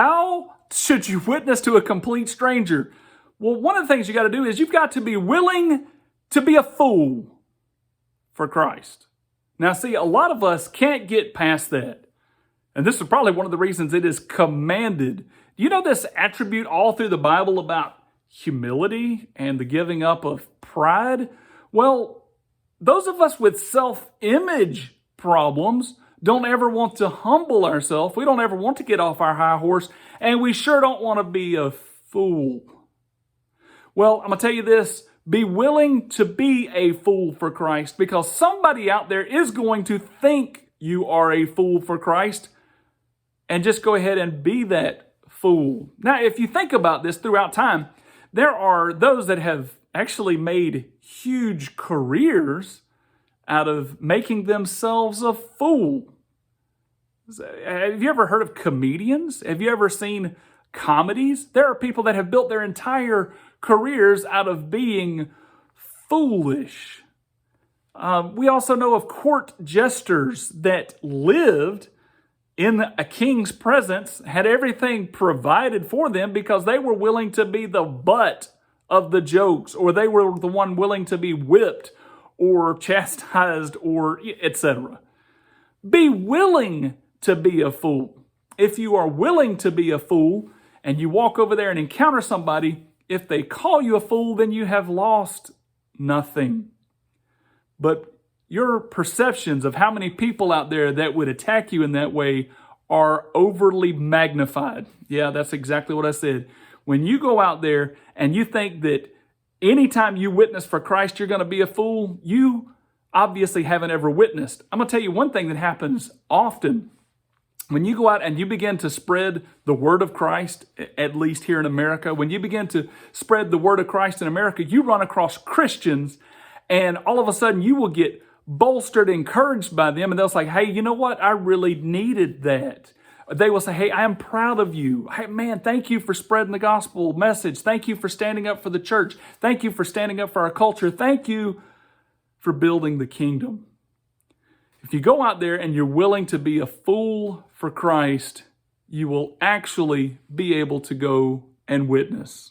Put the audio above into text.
How should you witness to a complete stranger? Well, one of the things you got to do is you've got to be willing to be a fool for Christ. Now, see, a lot of us can't get past that. And this is probably one of the reasons it is commanded. Do you know this attribute all through the Bible about humility and the giving up of pride? Well, those of us with self-image problems don't ever want to humble ourselves. We don't ever want to get off our high horse, and we sure don't want to be a fool. Well, I'm going to tell you this. Be willing to be a fool for Christ, because somebody out there is going to think you are a fool for Christ, and just go ahead and be that fool. Now, if you think about this throughout time, there are those that have actually made huge careers out of making themselves a fool. Have you ever heard of comedians? Have you ever seen comedies? There are people that have built their entire careers out of being foolish. We also know of court jesters that lived in a king's presence, had everything provided for them because they were willing to be the butt of the jokes, or they were the one willing to be whipped or chastised, or etc. Be willing to be a fool. If you are willing to be a fool and you walk over there and encounter somebody, if they call you a fool, then you have lost nothing. But your perceptions of how many people out there that would attack you in that way are overly magnified. Yeah, that's exactly what I said. When you go out there and you think that anytime you witness for Christ, you're going to be a fool, you obviously haven't ever witnessed. I'm going to tell you one thing that happens often. When you go out and you begin to spread the word of Christ, at least here in America, when you begin to spread the word of Christ in America, you run across Christians, and all of a sudden you will get bolstered, encouraged by them, and they'll say, hey, you know what? I really needed that. They will say, hey, I am proud of you. Hey, man, thank you for spreading the gospel message. Thank you for standing up for the church. Thank you for standing up for our culture. Thank you for building the kingdom. If you go out there and you're willing to be a fool for Christ, you will actually be able to go and witness.